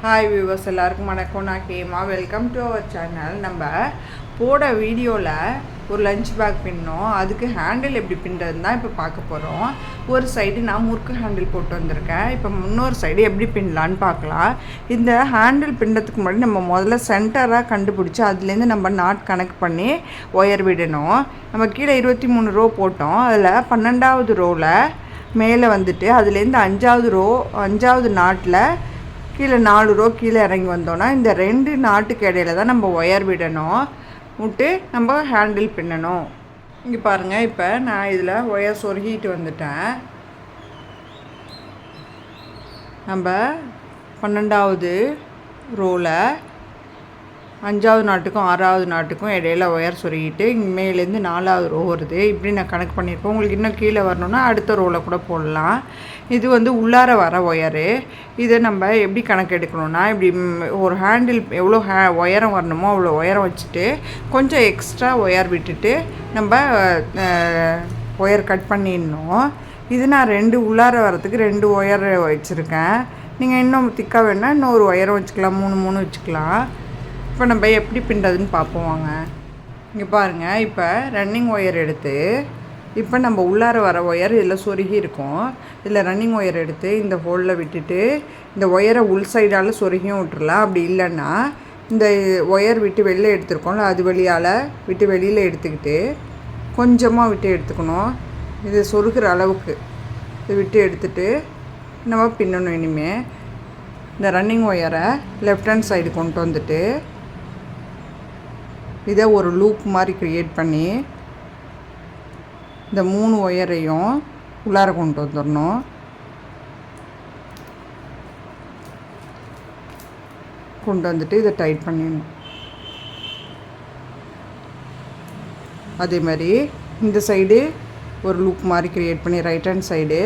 Hi viewers, எல்லாருக்கும் வணக்கம். நான் கேமா. Welcome to our channel. நம்ம போட வீடியோவில் ஒரு லஞ்ச் பேக் பின்னோம். அதுக்கு ஹேண்டில் எப்படி பின்னுறதுன்னு தான் இப்போ பார்க்க போகிறோம். ஒரு சைடு நான் முறுக்கு ஹேண்டில் போட்டு வந்திருக்கேன். இப்போ இன்னொரு சைடு எப்படி பின்னலான்னு பார்க்கலாம். இந்த ஹேண்டில் பின்னுறதுக்கு முன்னாடி நம்ம முதல்ல சென்டராக கண்டுபிடிச்சி அதுலேருந்து நம்ம நாட் கனெக்ட் பண்ணி ஒயர் விடணும். நம்ம கீழே 23 ரோ போட்டோம். அதில் 12வது ரோவில் மேலே வந்துட்டு அதுலேருந்து 5வது நாட்டில் கீழே 4 ரோ கீழே இறங்கி வந்தோன்னா இந்த 2 நாட்டுக்கு இடையில தான் நம்ம ஒயர் விடணும். விட்டு நம்ம ஹேண்டில் பின்னணும். இங்கே பாருங்கள், இப்போ நான் இதில் ஒயர் சொருகிட்டு வந்துட்டேன். நம்ம 12வது ரோவில் 5வது நாட்டுக்கும் 6வது நாட்டுக்கும் இடையில ஒயர் சொருகிட்டு இங்கே மேலேருந்து 4வது ரோ வருது. இப்படி நான் கணக்கு பண்ணியிருப்பேன். உங்களுக்கு இன்னும் கீழே வரணுன்னா அடுத்த ரோவில் கூட போடலாம். இது உள்ளார வர ஒயரு. இதை நம்ம எப்படி கணக்கு எடுக்கணும்னா, இப்படி ஒரு ஹேண்டில் எவ்வளோ ஒயரம் வரணுமோ அவ்வளோ ஒயரம் வச்சுட்டு கொஞ்சம் எக்ஸ்ட்ரா ஒயர் விட்டுட்டு நம்ம ஒயர் கட் பண்ணிடணும். இது நான் 2 உள்ளார வரத்துக்கு 2 ஒயர் வச்சுருக்கேன். நீங்கள் இன்னும் திக்காக வேணால் இன்னொரு ஒயரம் வச்சுக்கலாம், 3 வச்சுக்கலாம். இப்போ நம்ம எப்படி பின்னுறதுன்னு பார்ப்போம் வாங்க. இங்கே பாருங்கள், இப்போ ரன்னிங் ஒயர் எடுத்து இப்போ நம்ம உள்ளார வர ஒயர் இதில் சொருகி இருக்கும். இதில் ரன்னிங் ஒயர் எடுத்து இந்த ஹோலில் விட்டுட்டு இந்த ஒயரை உள் சைடால் சொருகியும் விட்டுறலாம். அப்படி இல்லைன்னா இந்த ஒயர் விட்டு வெளில எடுத்துருக்கோம்ல, அது வழியால் விட்டு வெளியில் எடுத்துக்கிட்டு கொஞ்சமாக விட்டு எடுத்துக்கணும். இது சொருகிற அளவுக்கு இது விட்டு எடுத்துகிட்டு நம்ம பின்னணும். இனிமேல் இந்த ரன்னிங் ஒயரை லெஃப்ட் ஹேண்ட் சைடு கொண்டு வந்துட்டு இதை ஒரு லூப் மாதிரி க்ரியேட் பண்ணி இந்த 3 ஒயரையும் உள்ளார கொண்டு வந்துடணும். கொண்டு வந்துட்டு இதை டைட் பண்ணிடணும். அதே மாதிரி இந்த சைடு ஒரு லூப் மாதிரி க்ரியேட் பண்ணி ரைட் ஹேண்ட் சைடு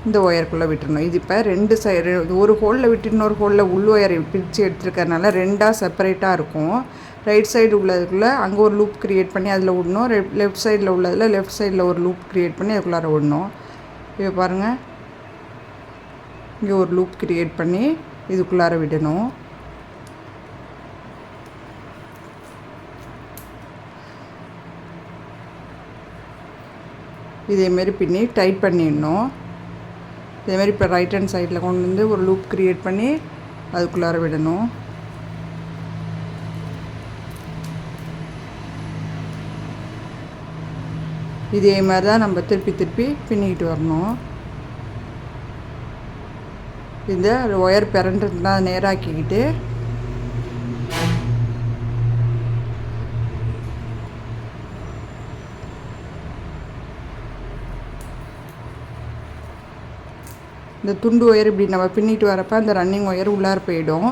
இந்த ஒயருக்குள்ளே விட்டுறணும். இது இப்போ 2 சைடு ஒரு ஹோலில் விட்டு இன்னொரு ஹோலில் உள் ஒயரை பிரித்து எடுத்துருக்கறனால 2ஆக செப்பரேட்டாக இருக்கும். ரைட் சைடு உள்ளதுக்குள்ளே அங்கே ஒரு லூப் க்ரியேட் பண்ணி அதில் விடணும். லெஃப்ட் சைடில் உள்ளதில் லெஃப்ட் சைடில் ஒரு லூப் க்ரியேட் பண்ணி அதுக்குள்ளார விடணும். இப்போ பாருங்கள், இங்கே ஒரு லூப் க்ரியேட் பண்ணி இதுக்குள்ளார விடணும். இதேமாரி பின்னி டைட் பண்ணிடணும். இதேமாரி இப்போ ரைட் ஹேண்ட் சைடில் கொண்டு வந்து ஒரு லூப் க்ரியேட் பண்ணி அதுக்குள்ளார விடணும். இதே மாதிரி தான் நம்ம திருப்பி பின்னிக்கிட்டு வரணும். இந்த ஒயர் பிறண்டுனா நேராக்கிக்கிட்டு இந்த துண்டு ஒயர் இப்படி நம்ம பின்னிட்டு வரப்போ அந்த ரன்னிங் ஒயர் உள்ளார போயிடும்.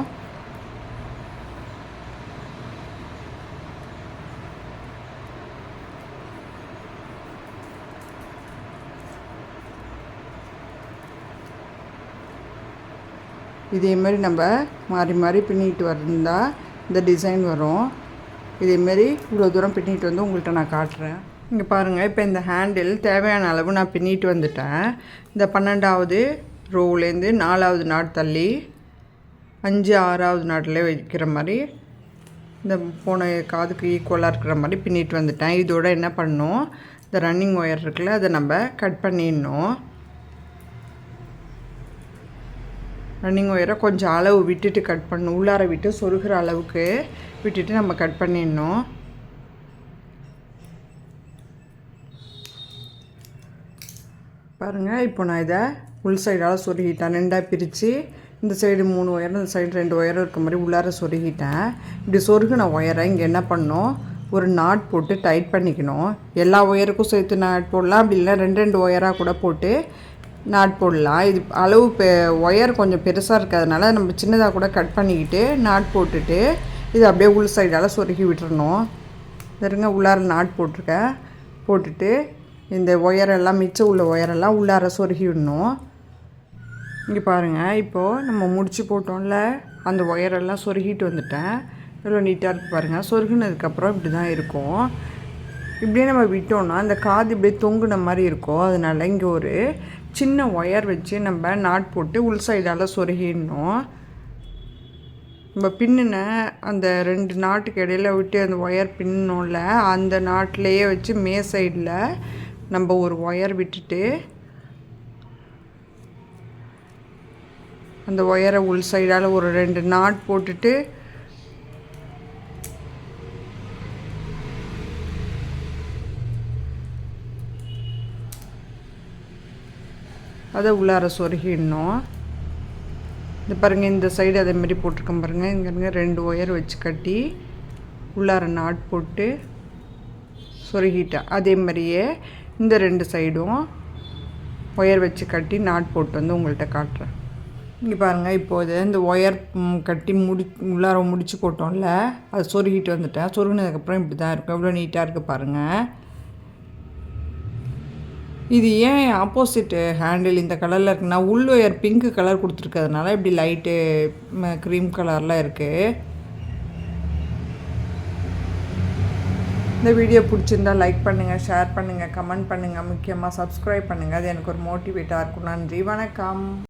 இதே மாதிரி நம்ம மாறி மாறி பின்னிட்டு வந்தால் இந்த டிசைன் வரும். இதேமாரி இவ்வளோ தூரம் பின்னிட்டு வந்து உங்கள்கிட்ட நான் காட்டுறேன். இங்கே பாருங்கள், இப்போ இந்த ஹேண்டில் தேவையான அளவு நான் பின்னிட்டு வந்துட்டேன். இந்த 12வது ரோவுலேருந்து 4வது நாட் தள்ளி 5 6வது நாட்டில் வைக்கிற மாதிரி இந்த போன காதுக்கு ஈக்குவலாக இருக்கிற மாதிரி பின்னிட்டு வந்துட்டேன். இதோட என்ன பண்ணணும், இந்த ரன்னிங் ஒயர் இருக்குல்ல, அதை நம்ம கட் பண்ணிடணும். ரன்னிங் ஒயரை கொஞ்சம் அளவு விட்டுட்டு கட் பண்ணணும். உள்ளார விட்டு சொருகிற அளவுக்கு விட்டுட்டு நம்ம கட் பண்ணிடணும். பாருங்கள், இப்போ நான் இதை உள் சைடால் சொருகிட்டேன். 2ஆக பிரித்து இந்த சைடு 3 ஒயர், இந்த சைடு 2 ஒயரும் இருக்க மாதிரி உள்ளார சொருகிட்டேன். இப்படி சொருகின ஒயரை இங்கே என்ன பண்ணணும், ஒரு நாட் போட்டு டைட் பண்ணிக்கணும். எல்லா ஒயருக்கும் சேர்த்து நாட் போடலாம். அப்படி இல்லை 2 ஒயராக கூட போட்டு நாட் போடலாம். இது அளவு ஒயர் கொஞ்சம் பெருசாக இருக்கிறதுனால நம்ம சின்னதாக கூட கட் பண்ணிக்கிட்டு நாட் போட்டுட்டு இது அப்படியே உள் சைடால் சொருகி விட்டுறணும். இருங்க, உள்ளார நாட் போட்டிருக்கேன். போட்டுட்டு இந்த ஒயரெல்லாம் மிச்சம் உள்ள ஒயரெல்லாம் உள்ளார சொருகி விடணும். இங்கே பாருங்கள், இப்போது நம்ம முடிச்சு போட்டோம்ல, அந்த ஒயரெல்லாம் சொருகிட்டு வந்துட்டேன். எவ்வளோ நீட்டாக இருக்குது பாருங்கள். சொருகினதுக்கப்புறம் இப்படி தான் இருக்கும். இப்படியே நம்ம விட்டோம்னா இந்த காது இப்படியே தொங்குன மாதிரி இருக்கும். அதனால் இங்கே ஒரு சின்ன ஒயர் வச்சு நம்ம நாட் போட்டு உள் சைடால் சொருகிடணும். நம்ம பின்னின அந்த 2 நாட்டுக்கு இடையில விட்டு அந்த ஒயர் பின்னோம்ல, அந்த நாட்டிலையே வச்சு சைடில் நம்ம ஒரு ஒயர் விட்டுட்டு அந்த ஒயரை உள் சைடால் ஒரு 2 நாட் போட்டுட்டு அதை உள்ளார சொருகிடணும். இது பாருங்கள், இந்த சைடு அதேமாரி போட்டிருக்கேன் பாருங்கள். இங்கே 2 ஒயர் வச்சு கட்டி உள்ளார நாட் போட்டு சொருகிட்டேன். அதே மாதிரியே இந்த 2 சைடும் ஒயர் வச்சு கட்டி நாட் போட்டு வந்து உங்கள்கிட்ட காட்டுறேன். இங்கே பாருங்கள், இப்போது இந்த ஒயர் கட்டி உள்ளார முடிச்சு போட்டோம்ல, அதை சொருகிட்டு வந்துட்டேன். சொருகினதுக்கப்புறம் இப்படி தான் இருக்கும். எவ்வளோ நீட்டாக இருக்குது பாருங்கள். இது ஏன் ஆப்போசிட்டு ஹேண்டில் இந்த கலரில் இருக்குன்னா, உள் ஒயர் பிங்க் கலர் கொடுத்துருக்கிறதுனால இப்படி லைட்டு க்ரீம் கலரில் இருக்குது. இந்த வீடியோ பிடிச்சிருந்தா லைக் பண்ணுங்கள், ஷேர் பண்ணுங்கள், கமெண்ட் பண்ணுங்கள், முக்கியமாக சப்ஸ்கிரைப் பண்ணுங்கள். அது எனக்கு ஒரு மோட்டிவேட்டாக இருக்கும். நன்றி, வணக்கம்.